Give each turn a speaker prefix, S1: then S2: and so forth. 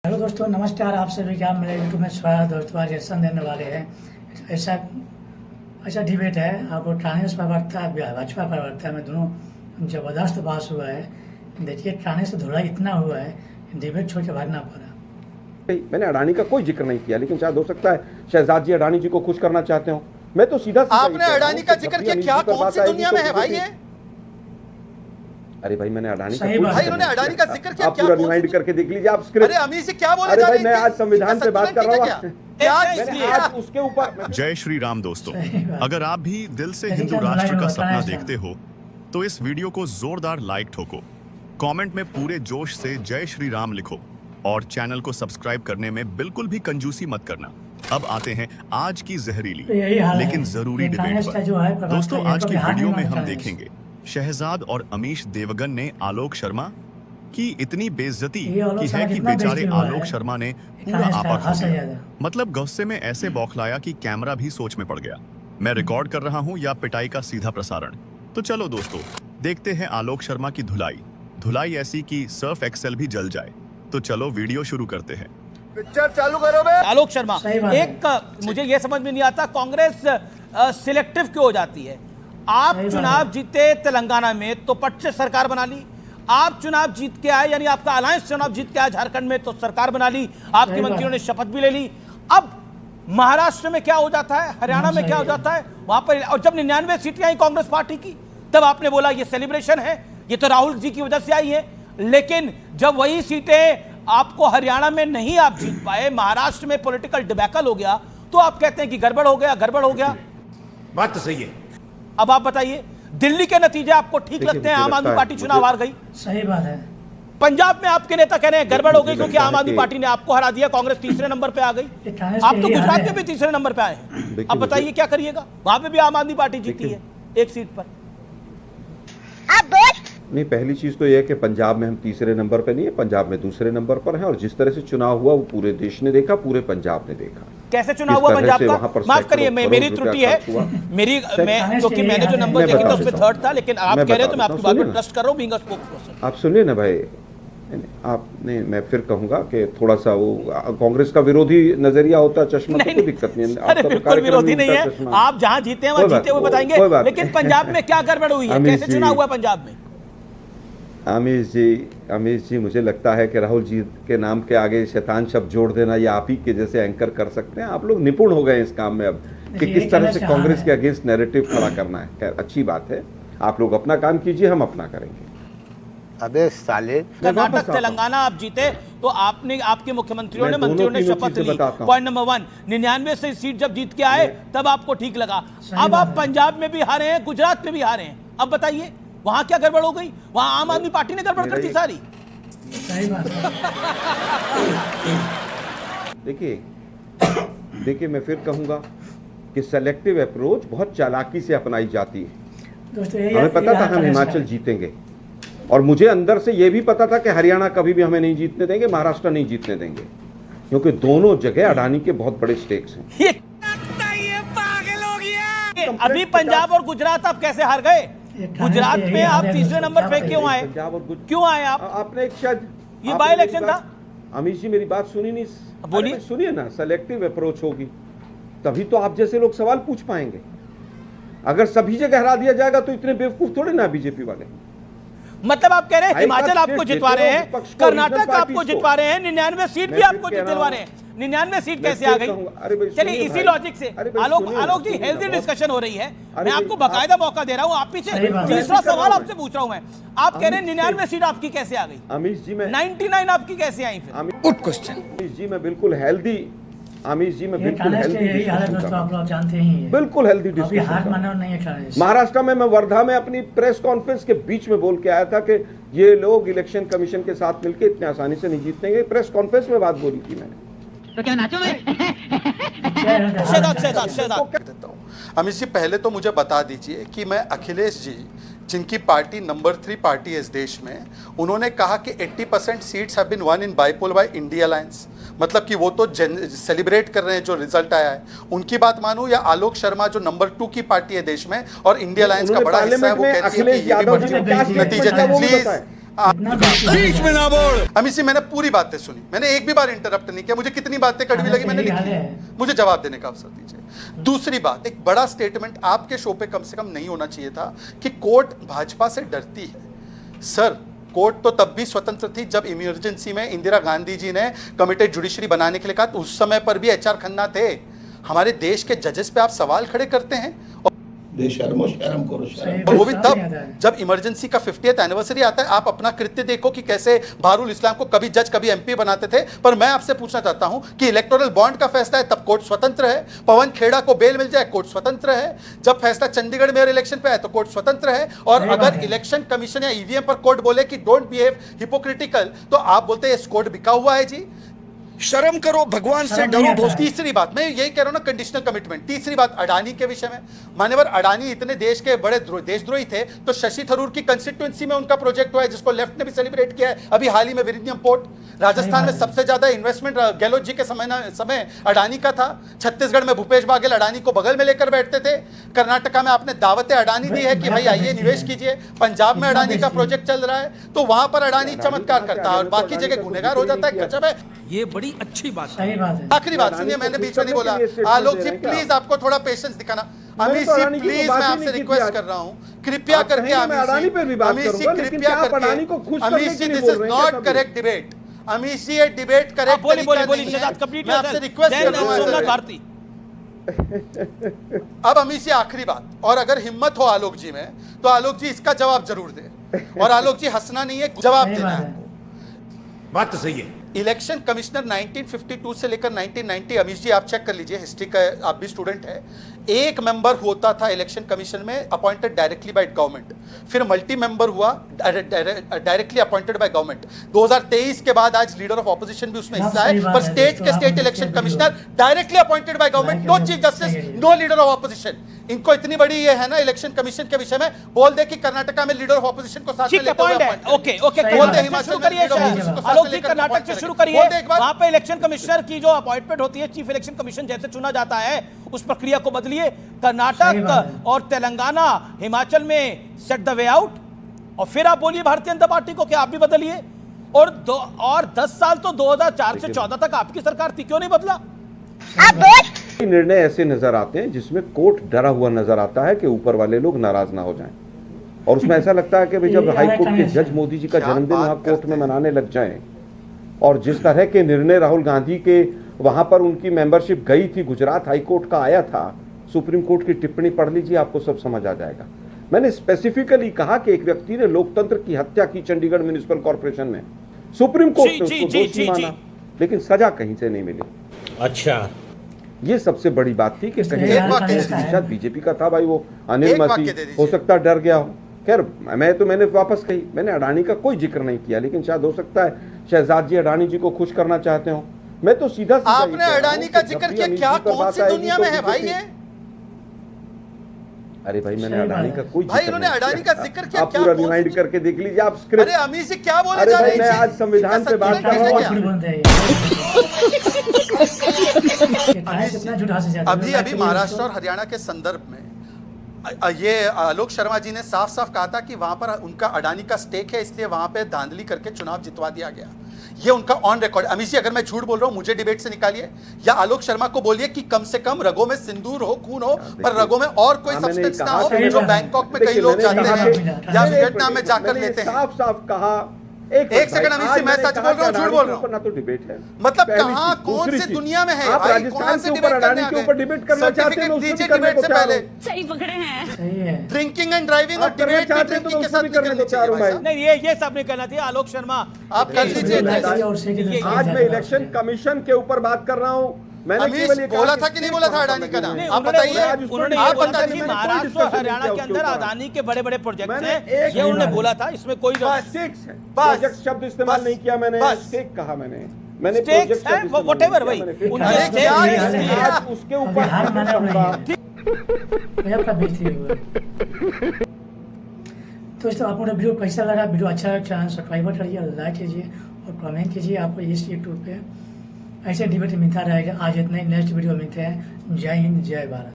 S1: Hello दोस्तों, नमस्कार। आप सभी का मेरे यूट्यूब में स्वागत। दोस्तों, आज रिएक्शन देने वाले हैं। ऐसा ऐसा डिबेट है, आप कांग्रेस प्रवक्ता भाजपा प्रवक्ता में दोनों जबरदस्त बहस हुआ है। देखिए, कांग्रेस से धुलाई इतना हुआ है, डिबेट छोड़ के भागना पड़ा।
S2: मैंने अडानी का कोई जिक्र नहीं किया, लेकिन शायद हो सकता है शहजाद जी अडानी जी को खुश करना चाहते हो। मैं तो सीधा
S3: आपने अडानी का जिक्र किया, क्या कौन सी दुनिया में है भाई ये?
S2: अरे भाई, मैंने अडानी का
S3: भाई उन्होंने अडानी का जिक्र किया,
S2: आप पूरा रिमाइंड करके देख लीजिए आप स्क्रिप्ट।
S3: अरे अमीर जी क्या बोले जा रहे हैं?
S2: मैं आज संविधान पे बात कर रहा हूँ,
S3: इसलिए
S2: आज उसके ऊपर।
S4: जय श्री राम दोस्तों, अगर आप भी दिल से हिंदू राष्ट्र का सपना देखते हो तो इस वीडियो को जोरदार लाइक ठोको, कमेंट में पूरे जोश से जय श्री राम लिखो और चैनल को सब्सक्राइब करने में बिल्कुल भी कंजूसी मत करना। अब आते हैं आज की जहरीली लेकिन जरूरी डिबेट पर। दोस्तों, आज की वीडियो में हम देखेंगे शहजाद और अमीश देवगन ने आलोक शर्मा की इतनी बेइज्जती की है कि बेचारे आलोक शर्मा ने पूरा आपा खो दिया। मतलब गुस्से में ऐसे बौखलाया कि कैमरा भी सोच में पड़ गया। मैं रिकॉर्ड कर रहा हूं या पिटाई का सीधा प्रसारण? तो चलो दोस्तों, देखते हैं आलोक शर्मा की धुलाई ऐसी कि सर्फ एक्सेल भी जल जाए। तो चलो वीडियो शुरू करते हैं।
S3: पिक्चर चालू करो बे। आलोक शर्मा, एक मुझे ये समझ में नहीं आता, कांग्रेस सिलेक्टिव क्यों हो जाती है? आप चुनाव जीते तेलंगाना में तो पट से सरकार बना ली, आप चुनाव जीत के आए, यानी आपका अलायंस चुनाव जीत के आए झारखंड में तो सरकार बना ली, आपके मंत्रियों ने शपथ भी ले ली। अब महाराष्ट्र में क्या हो जाता है, हरियाणा में क्या हो जाता है वहां पर, और जब 99 सीटें आई कांग्रेस पार्टी की तब आपने बोला ये सेलिब्रेशन है, ये तो राहुल जी की वजह से आई है। लेकिन जब वही सीटें आपको हरियाणा में नहीं आप जीत पाए, महाराष्ट्र में पॉलिटिकल डिबैकल हो गया, तो आप कहते हैं कि गड़बड़ हो गया।
S5: बात तो सही है।
S3: अब आप बताइए, दिल्ली के नतीजे आपको ठीक लगते हैं? आम आदमी पार्टी चुनाव हार गई।
S1: सही बात है।
S3: पंजाब में आपके नेता कह रहे हैं गड़बड़ हो गई क्योंकि आम आदमी पार्टी ने आपको हरा दिया, कांग्रेस तीसरे नंबर पे आ गई। आप तो गुजरात में भी तीसरे नंबर पे आए हैं। अब बताइए क्या करिएगा? वहां पे भी आम आदमी पार्टी जीती है एक सीट पर।
S2: नहीं, पहली चीज तो यह है कि पंजाब में हम तीसरे नंबर पर नहीं है, पंजाब में दूसरे नंबर पर है। और जिस तरह से चुनाव हुआ वो पूरे देश ने देखा, पूरे पंजाब ने देखा।
S3: कैसे चुनाव हुआ पंजाब का? माफ करिए, मेरी त्रुटि है, क्योंकि मैंने जो नंबर देखे थे उसमें थर्ड था, लेकिन आप कह रहे हैं तो मैं आपकी बात पर ट्रस्ट कर रहा हूं बीइंग अ स्पोक्सपर्सन।
S2: आप सुनिए ना भाई, आपने, मैं फिर कहूंगा कि थोड़ा सा वो कांग्रेस का विरोधी नजरिया होता है, चश्मा, तो कोई दिक्कत नहीं है।
S3: अरे बिल्कुल विरोधी नहीं है, आप जहां जीते हैं वहां जीते हुए बताएंगे। लेकिन पंजाब में क्या गड़बड़ हुई है, कैसे चुनाव हुआ पंजाब में?
S2: अमीश जी, मुझे लगता है कि राहुल जी के नाम के आगे शैतान शब्द जोड़ देना या आप ही के जैसे एंकर कर सकते हैं। आप लोग निपुण हो गए इस काम में अब कि किस तरह से कांग्रेस के अगेंस्ट नैरेटिव खड़ा करना है। खैर, अच्छी बात है, आप लोग अपना काम कीजिए, हम अपना करेंगे।
S5: अबे साले,
S3: कर्नाटक तेलंगाना आप जीते तो आपने, आपके मुख्यमंत्रियों ने, मंत्रियों ने शपथ ली। पॉइंट नंबर 1, 99 से सीट जब जीत के आए तब आपको ठीक लगा। अब आप पंजाब में भी हारे हैं, गुजरात में भी हारे हैं। अब बताइए वहां क्या गड़बड़ हो गई? वहां आम आदमी पार्टी ने गड़बड़ कर दी सारी।
S1: सही बात है।
S2: देखिए, मैं फिर कहूंगा कि सेलेक्टिव अप्रोच बहुत चालाकी से अपनाई जाती है। हमें पता था हम हिमाचल जीतेंगे, और मुझे अंदर से यह भी पता था कि हरियाणा कभी भी हमें नहीं जीतने देंगे, महाराष्ट्र नहीं जीतने देंगे, क्योंकि दोनों जगह अडानी के बहुत बड़े स्टेक्स हैं।
S3: अभी पंजाब और गुजरात आप कैसे हार गए? गुजरात में आप तीसरे नंबर पे क्यों आए? क्यों आए आप?
S2: आपने एक शायद
S3: ये बाय इलेक्शन था।
S2: अमीश जी, मेरी बात सुनी नहीं?
S3: बोलिए।
S2: सुनिए ना, सेलेक्टिव अप्रोच होगी तभी तो आप जैसे लोग सवाल पूछ पाएंगे। अगर सभी जगह हरा दिया जाएगा तो इतने बेवकूफ थोड़े ना बीजेपी वाले।
S3: मतलब आप कह रहे हैं हिमाचल आपको जितवा रहे हैं, कर्नाटक आपको जितवा रहे हैं, 99 सीट भी आपको दिलवा रहे हैं। 99 सीट कैसे आ गई? चलिए इसी लॉजिक से आलोक जी, हेल्दी डिस्कशन हो रही है, मैं आपको बकायदा मौका दे रहा हूं। आप पीछे तीसरा सवाल आपसे पूछ रहा हूं मैं। आप कह रहे हैं 99 सीट आपकी कैसे आ गई?
S2: अमीश जी, मैं
S3: 99 आपकी कैसे आई फिर?
S5: Good question.
S2: अमीश जी, मैं बिल्कुल हेल्दी, अमीश जी, मैं बिल्कुल हेल्दी,
S1: आप लोग जानते ही हैं।
S2: बिल्कुल हेल्दी डिस्कशन। महाराष्ट्र में मैं वर्धा में अपनी प्रेस कॉन्फ्रेंस के बीच में बोल के आया था कि ये लोग इलेक्शन कमीशन के साथ मिलकर इतने आसानी से नहीं जीतेंगे। प्रेस कॉन्फ्रेंस में बात बोली थी मैंने।
S6: तो क्या नाचो मैं?
S7: अमित जी, पहले तो मुझे बता दीजिए कि मैं अखिलेश जी, जिनकी पार्टी नंबर 3 पार्टी है इस देश में, उन्होंने कहा कि 80% seats have been won in bypoll by India alliance, मतलब कि वो तो सेलिब्रेट कर रहे हैं जो रिजल्ट आया है। उनकी बात मानूं या आलोक शर्मा जो नंबर 2 की पार्टी है देश में और इंडिया अलायंस का बड़ा हिस्सा है, वो कहती है कि ये भी नतीजे थे। प्लीज बीच में ना बोल। अमित जी मैंने पूरी बातें सुनी, मैंने एक भी बार इंटरप्ट नहीं किया, मुझे कितनी बातें कड़वी लगी मैंने लिखी, मुझे जवाब देने का अवसर दीजिए। दूसरी बात, एक बड़ा स्टेटमेंट आपके शो पे कम से कम नहीं होना चाहिए था कि कोर्ट भाजपा से डरती है। सर कोर्ट तो तब भी स्वतंत्र थी जब इमरजेंसी में इंदिरा गांधी जी ने कमिटेड जुडिशरी बनाने के लिए कहा, उस समय पर भी एचआर खन्ना थे। हमारे देश के जजेस पे आप सवाल खड़े करते हैं
S6: शर्म करो शर्म।
S7: और वो भी तब जब इमरजेंसी का 50th एनिवर्सरी आता है। आप अपना कृत्य देखो कि कैसे बहारुल इस्लाम को कभी जज कभी एमपी बनाते थे। पर मैं आपसे पूछना चाहता हूं कि इलेक्टोरल बॉन्ड का फैसला है तब कोर्ट स्वतंत्र है, पवन खेड़ा को बेल मिल जाए कोर्ट स्वतंत्र है, जब फैसला चंडीगढ़ मेयर इलेक्शन पे है तो कोर्ट स्वतंत्र है। और अगर इलेक्शन कमीशन या ईवीएम पर कोर्ट बोले कि डोंट बिहेव हिपोक्रिटिकल तो आप बोलते हैं कोर्ट बिका हुआ है। जी
S6: शर्म करो, भगवान से डरो।
S7: तीसरी बात मैं यही कह रहा हूं ना, कंडीशनल कमिटमेंट। तीसरी बात अडानी के विषय में, मान्यवर अडानी इतने देश के बड़े देशद्रोही थे तो शशि थरूर की कंस्टिट्यूएंसी में उनका प्रोजेक्ट हुआ है जिसको लेफ्ट ने भी सेलिब्रेट किया है अभी हाल ही में, विरिनियम पोर्ट। राजस्थान में सबसे ज्यादा इन्वेस्टमेंट गहलोत जी के समय अडानी का था। छत्तीसगढ़ में भूपेश बाघेल अडानी को बगल में लेकर बैठते थे। कर्नाटका में आपने दावतें अडानी दी है कि भाई आइए निवेश कीजिए। पंजाब में अडानी का प्रोजेक्ट चल रहा है तो वहां पर अडानी चमत्कार करता है और बाकी जगह गुनहगार हो जाता है। गजब है,
S3: ये बड़ी अच्छी बात है।
S1: सही बात है।
S7: आखिरी बात सुनिए, मैंने बीच में नहीं बोला। आलोक जी प्लीज आपको थोड़ा पेशेंस दिखाना। अमित जी प्लीज मैं आपसे रिक्वेस्ट कर रहा हूं, कृपया करके अमित जी कृपया करके, Amit ji this is not correct debate. Amit ji ये डिबेट करेक्ट तरीका नहीं है। मैं आपसे रिक्वेस्ट कर रहा हूं। अब अमित जी आखिरी बात, और अगर हिम्मत हो आलोक जी में तो आलोक जी इसका जवाब जरूर दे। और आलोक जी हंसना नहीं है, जवाब देना है।
S5: बात तो सही है।
S7: इलेक्शन कमिश्नर 1952 से लेकर 1990, अमीश जी आप चेक कर लीजिए, हिस्ट्री का आप भी स्टूडेंट है, एक मेंबर होता था इलेक्शन कमीशन में अपॉइंटेड डायरेक्टली बाय गवर्नमेंट, फिर मल्टी मेंबर हुआ डायरेक्टली अपॉइंटेड बाय गवर्नमेंट। 2023 के बाद आज लीडर ऑफ ऑपोजिशन भी उसमें हिस्सा है, पर स्टेट के state election commissioner directly appointed by government, no chief justice, no leader of opposition. इनको इतनी बड़ी ये है ना इलेक्शन कमीशन के विषय में, बोल दे कि कर्नाटका में लीडर ऑफ ऑपोजिशन को साथ में लेकर
S3: ओके बोल दे हिमाचल करिए, आलोक जी कर्नाटक से शुरू करिए। वहां पे इलेक्शन कमिश्नर की जो अपॉइंटमेंट होती है, चीफ इलेक्शन कमीशन जैसे चुना जाता है, उस प्रक्रिया को बदलिए। कर्नाटक और तेलंगाना हिमाचल में सेट द वे आउट, और फिर आप बोलिए भारतीय जनता पार्टी को कि आप भी बदलिए। और 10 साल तो 2004 से 14 तक आपकी सरकार थी, क्यों नहीं बदला?
S2: निर्णय ऐसे नजर आते हैं जिसमें कोर्ट डरा हुआ नजर आता है कि ऊपर वाले लोग नाराज ना हो जाएं, और उसमें ऐसा लगता है कि भाई जब हाई कोर्ट के जज मोदी जी का जन्मदिन वहां कोर्ट में मनाने लग जाएं, और जिस तरह के निर्णय राहुल गांधी के वहां पर उनकी मेंबरशिप गई थी, गुजरात हाई कोर्ट का आया था, सुप्रीम कोर्ट की टिप्पणी पढ़ लीजिए, आपको सब समझ आ जाएगा। मैंने स्पेसिफिकली कहा कि एक व्यक्ति ने लोकतंत्र की हत्या की चंडीगढ़ म्युनिसिपल कॉर्पोरेशन में, सुप्रीम कोर्ट ने उसको दोषी माना, लेकिन सजा कहीं से नहीं मिली।
S5: अच्छा,
S2: ये सबसे बड़ी बात थी कि कहीं बीजेपी का था भाई, वो अनिल मसीह हो सकता डर गया हो। खैर मैंने वापस कही, मैंने अडानी का कोई जिक्र नहीं किया, लेकिन शायद हो सकता है शहजाद जी अडानी जी को खुश करना चाहते हो। मैं तो सीधा
S7: आपने अडानी का जिक्र किया, क्या कौन सी दुनिया में है भाई ये?
S2: अरे भाई मैंने अडानी का कोई
S7: भाई इन्होंने अडानी का जिक्र किया,
S2: आप पूरा रिवाइंड करके देख लीजिए आप स्क्रिप्ट।
S7: अरे अमीर जी क्या बोले जा रहे हैं?
S2: मैं आज संविधान पे बात कर रहा हूं।
S7: अभी महाराष्ट्र और हरियाणा के संदर्भ में ये आलोक शर्मा जी ने साफ साफ कहा था कि वहां पर उनका अडानी का स्टेक है, इसलिए वहां पे धांधली करके चुनाव जितवा दिया गया। ये उनका ऑन रिकॉर्ड। अमीश जी अगर मैं झूठ बोल रहा हूं मुझे डिबेट से निकालिए, या आलोक शर्मा को बोलिए कि कम से कम रगों में सिंदूर हो, खून हो, पर रगों में और कोई सब्सटेंस ना हो, जो बैंकॉक में कई लोग जाते हैं या वियतनाम में जाकर लेते हैं।
S2: साफ साफ कहा।
S7: एक सेकंड अमीश जी, मैं सच बोल रहा हूं झूठ बोल रहा हूं?
S2: ना तो डिबेट है,
S7: मतलब कहां कौन सी दुनिया में है?
S2: आप राजस्थान के ऊपर अडानी के ऊपर डिबेट करना चाहते हैं,
S7: दीजिए डिबेट से पहले।
S8: सही पकड़े हैं।
S7: ड्रिंकिंग एंड ड्राइविंग और डिबेट ड्रिंकिंग के साथ नहीं करनी चाहिए।
S3: नहीं ये सब नहीं करना चाहिए। आलोक शर्मा
S7: आप कर लीजिए।
S2: आज मैं इलेक्शन कमीशन के ऊपर बात कर रहा हूं। मैंने
S7: बोला था कि नहीं बोला था अडानी का नाम? आप बताइए।
S3: उन्होंने आप बताइए महाराष्ट्र और हरियाणा के अंदर अडानी के बड़े बड़े प्रोजेक्ट हैं, ये उन्होंने बोला था, इसमें कोई
S2: प्रोजेक्ट शब्द इस्तेमाल नहीं किया मैंने, स्टेक कहा मैंने
S3: प्रोजेक्ट है व्हाटएवर भाई
S2: उसके ऊपर।
S1: दोस्तों आपको वीडियो कैसा लगा? वीडियो अच्छा लगा चैनल सब्सक्राइब करिए, लाइक कीजिए और कमेंट कीजिए। आपको इस यूट्यूब पे ऐसे डिबेट मिलता रहेगा। आज इतने नेक्स्ट वीडियो मिलते हैं। जय हिंद, जय भारत।